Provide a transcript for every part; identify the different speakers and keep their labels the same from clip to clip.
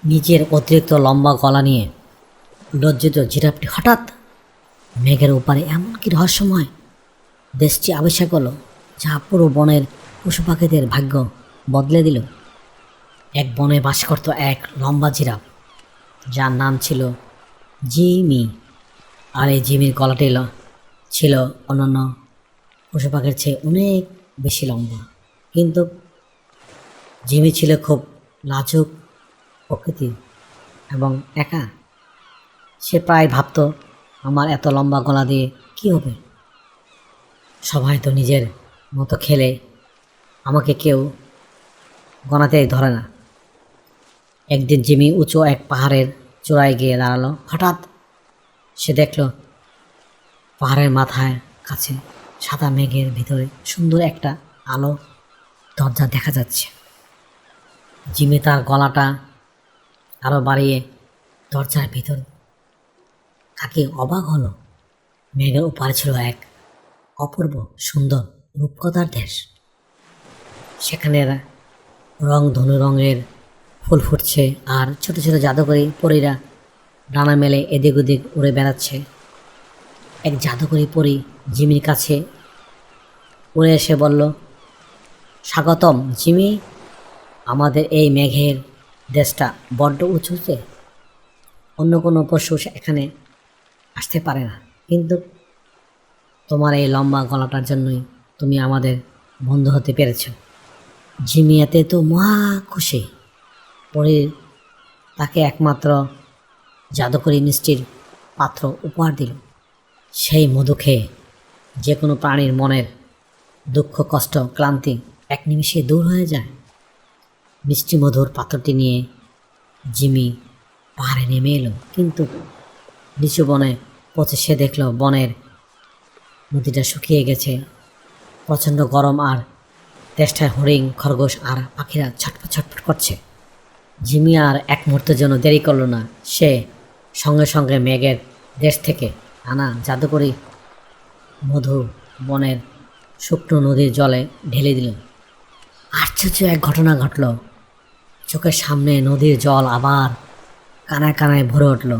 Speaker 1: নিজের অতিরিক্ত লম্বা গলা নিয়ে লজ্জিত জিরাফটি হঠাৎ মেঘের উপরে এমন কি রহস্যময় দেশটি আবিষ্কার করলো যা পুরো বনের পশু পাখিদের ভাগ্য বদলে দিল। এক বনে বাস করত এক লম্বা জিরাফ, যার নাম ছিল জিমি। আর এই জিমির গলাটি ছিল অন্যান্য পশু পাখির চেয়ে অনেক বেশি লম্বা। কিন্তু জিমি ছিল খুব লাজুক প্রকৃতির এবং একা। সে প্রায় ভাবত, আমার এত লম্বা গলা দিয়ে কি হবে? সবাই তো নিজের মতো খেলে, আমাকে কেউ গণাতেই ধরে না। একদিন জিমি উঁচু এক পাহাড়ের চূড়ায় গিয়ে দাঁড়ালো। হঠাৎ সে দেখল পাহাড়ের মাথায় কাছে সাদা মেঘের ভিতরে সুন্দর একটা আলো দরজা দেখা যাচ্ছে। জিমি তার গলাটা আরও বাড়িয়ে দরজার ভিতর তাকে অবাক হলো। মেঘের ওপারে ছিল এক অপূর্ব সুন্দর রূপকথার দেশ। সেখানে রং ধনু রঙের ফুল ফুটছে, আর ছোট ছোট জাদুকরী পরীরা ডানা মেলে এদিক ওদিক উড়ে বেড়াচ্ছে। এক জাদুকরী পরী জিমির কাছে উড়ে এসে বলল, স্বাগতম জিমি, আমাদের এই মেঘের দেশটা বড্ড উঁচুতে, অন্য কোনো পশু এখানে আসতে পারে না, কিন্তু তোমার এই লম্বা গলাটার জন্যই তুমি আমাদের বন্ধু হতে পেরেছ। জিমি এতে তো মহা খুশি। পরে তাকে একমাত্র জাদুকরী মিষ্টির পাত্র উপহার দিল। সেই মধু খেয়ে যে কোনো প্রাণীর মনের দুঃখ কষ্ট ক্লান্তি এক নিমিষে দূর হয়ে যায়। মিষ্টি মধুর পাত্রটি নিয়ে জিমি পাহাড়ে নেমে এলো, কিন্তু নিচু বনে পৌঁছে সে দেখল বনের নদীটা শুকিয়ে গেছে। প্রচণ্ড গরম, আর তেষ্টায় হরিণ খরগোশ আর পাখিরা ছটফট ছটফট করছে। জিমি আর এক মুহূর্তের জন্য দেরি করল না। সে সঙ্গে সঙ্গে মেঘের দেশ থেকে আনা জাদুকরী মধু বনের শুকনো নদীর জলে ঢেলে দিল। আশ্চর্য এক ঘটনা ঘটল। চোখের সামনে নদীর জল আবার কানায় কানায় ভরে উঠল,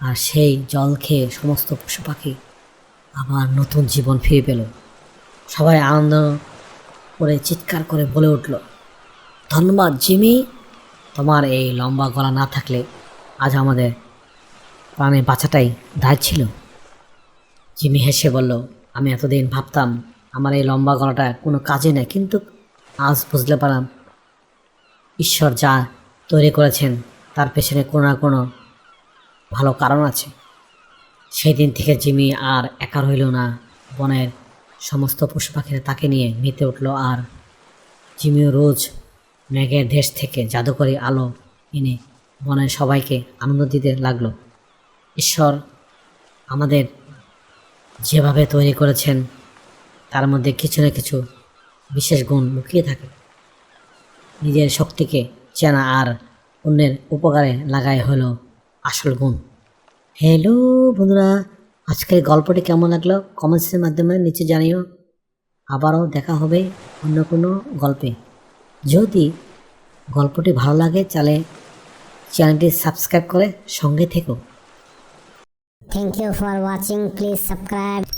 Speaker 1: আর সেই জল খেয়ে সমস্ত পশু পাখি আবার নতুন জীবন ফিরে পেল। সবাই আনন্দ করে চিৎকার করে বলে উঠল, ধন্যবাদ জিমি, তোমার এই লম্বা গলা না থাকলে আজ আমাদের প্রাণে বাঁচাটাই দায় ছিল। জিমি হেসে বলল, আমি এতদিন ভাবতাম আমার এই লম্বা গলাটা কোনো কাজে নেই, কিন্তু আজ বুঝতে পারলাম ঈশ্বর যা তৈরি করেছেন তার পেছনে কোনো না কোনো ভালো কারণ আছে। সেই দিন থেকে জিমি আর একা রইল না। বনের সমস্ত পশু পাখিরা তাকে নিয়ে মেতে উঠল, আর জিমিও রোজ মেঘের দেশ থেকে জাদুকরী আলো এনে বনের সবাইকে আনন্দ দিতে লাগলো। ঈশ্বর আমাদের যেভাবে তৈরি করেছেন তার মধ্যে কিছু না কিছু বিশেষ গুণ লুকিয়ে থাকে। নিজের শক্তিকে চেনা আর অন্যের উপকারে লাগাই হলো আসল গুণ। হ্যালো বন্ধুরা, আজকের গল্পটি কেমন লাগলো কমেন্টসের মাধ্যমে নিচে জানিও। আবারও দেখা হবে অন্য কোনো গল্পে। যদি গল্পটি ভালো লাগে তাহলে চ্যানেলটি সাবস্ক্রাইব করে সঙ্গে থেকো।
Speaker 2: Thank you for watching. Please subscribe.